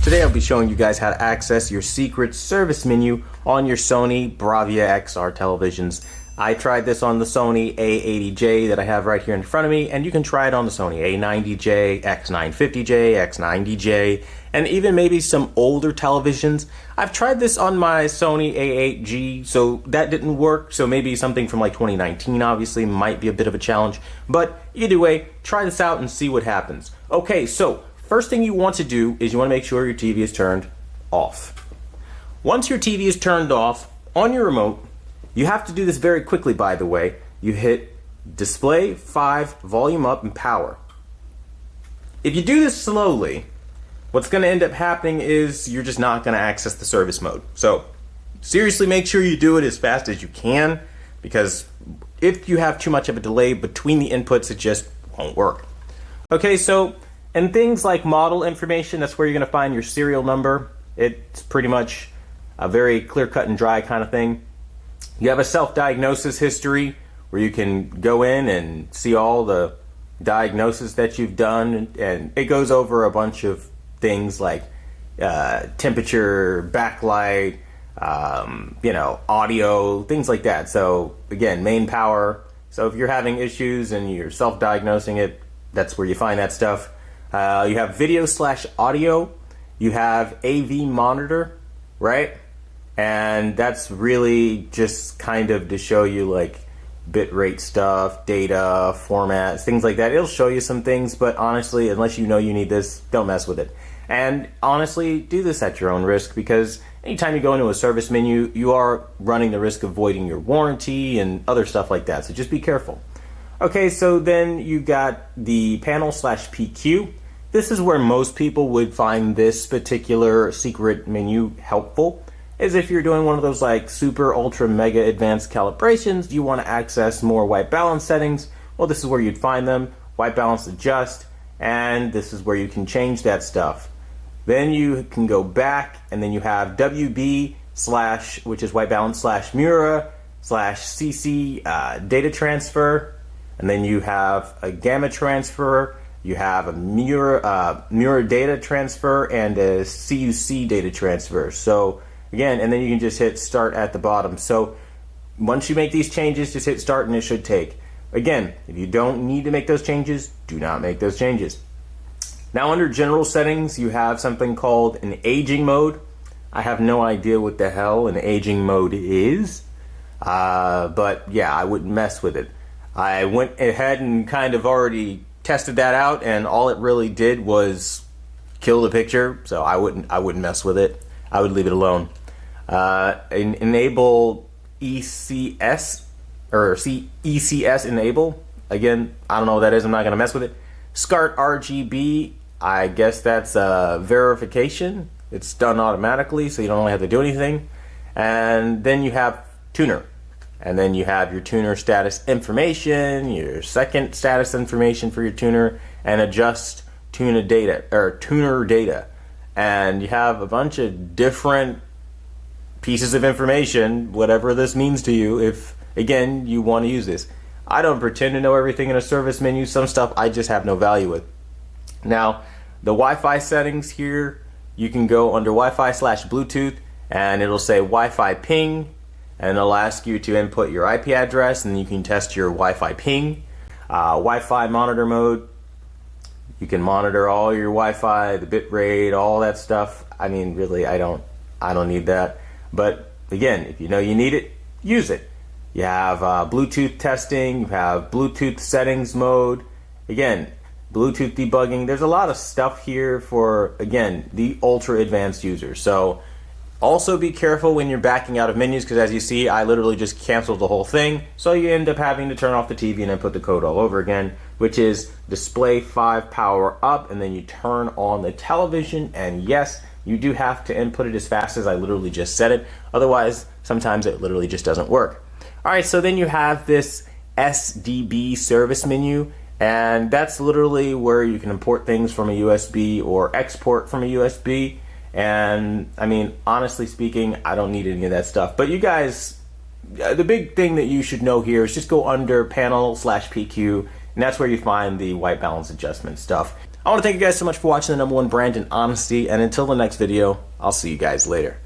Today I'll be showing you guys how to access your secret service menu on your Sony Bravia XR televisions. I tried this on the Sony A80J that I have right here in front of me, and you can try it on the Sony A90J, X950J, X90J, and even maybe some older televisions. I've tried this on my Sony A8J, so that didn't work, so maybe something from like 2019 obviously might be a bit of a challenge. But either way, try this out and see what happens. Okay, so first thing you want to do is you want to make sure your TV is turned off. Once your TV is turned off on your remote, you have to do this very quickly, by the way. You hit display 5, volume up, and power. If you do this slowly, what's going to end up happening is you're just not going to access the service mode. So seriously, make sure you do it as fast as you can, because if you have too much of a delay between the inputs, it just won't work. Okay, so and things like model information, that's where you're going to find your serial number. It's pretty much a very clear-cut and dry kind of thing. You have a self-diagnosis history where you can go in and see all the diagnosis that you've done, and it goes over a bunch of things like temperature, backlight, audio, things like that. So again, main power. So if you're having issues and you're self-diagnosing it, that's where you find that stuff. You have video/audio. You have AV monitor, right? And that's really just kind of to show you like bitrate stuff, data, formats, things like that. It'll show you some things, but honestly, unless you know you need this, don't mess with it. And honestly, do this at your own risk, because anytime you go into a service menu, you are running the risk of voiding your warranty and other stuff like that. So just be careful. Okay, so then you got the panel/PQ. This is where most people would find this particular secret menu helpful. Is if you're doing one of those like super ultra mega advanced calibrations, you want to access more white balance settings. Well, this is where you'd find them. White balance adjust, and this is where you can change that stuff. Then you can go back, and then you have WB / which is white balance / Mura / CC data transfer, and then you have a gamma transfer. You have a Mura data transfer and a CUC data transfer. So again, and then you can just hit start at the bottom. So once you make these changes, just hit start and it should take. Again, if you don't need to make those changes, do not make those changes. Now under general settings, you have something called an aging mode. I have no idea what the hell an aging mode is, but yeah, I wouldn't mess with it. I went ahead and kind of already tested that out, and all it really did was kill the picture, so I wouldn't mess with it. I would leave it alone. Enable ECS or ECS enable. Again, I don't know what that is. I'm not going to mess with it. SCART RGB. I guess that's verification. It's done automatically, so you don't really have to do anything. And then you have tuner. And then you have your tuner status information, your second status information for your tuner, and adjust tuner data. And you have a bunch of different pieces of information, whatever this means to you, if, again, you want to use this. I don't pretend to know everything in a service menu. Some stuff I just have no value with. Now, the Wi-Fi settings here, you can go under Wi-Fi /Bluetooth, and it'll say Wi-Fi ping, and it'll ask you to input your IP address, and you can test your Wi-Fi ping. Wi-Fi monitor mode. You can monitor all your Wi-Fi, the bit rate, all that stuff. I mean, really, I don't need that. But again, if you know you need it, use it. You have Bluetooth testing. You have Bluetooth settings mode. Again, Bluetooth debugging. There's a lot of stuff here for, again, the ultra advanced users. So also be careful when you're backing out of menus, because as you see, I literally just canceled the whole thing. So you end up having to turn off the TV and then put the code all over again, which is display 5 power up, and then you turn on the television. And yes, you do have to input it as fast as I literally just said it. Otherwise, sometimes it literally just doesn't work. All right, so then you have this SDB service menu, and that's literally where you can import things from a USB or export from a USB. And I mean, honestly speaking, I don't need any of that stuff. But you guys, the big thing that you should know here is just go under panel/PQ, and that's where you find the white balance adjustment stuff. I want to thank you guys so much for watching the #1 brand in honesty, and until the next video, I'll see you guys later.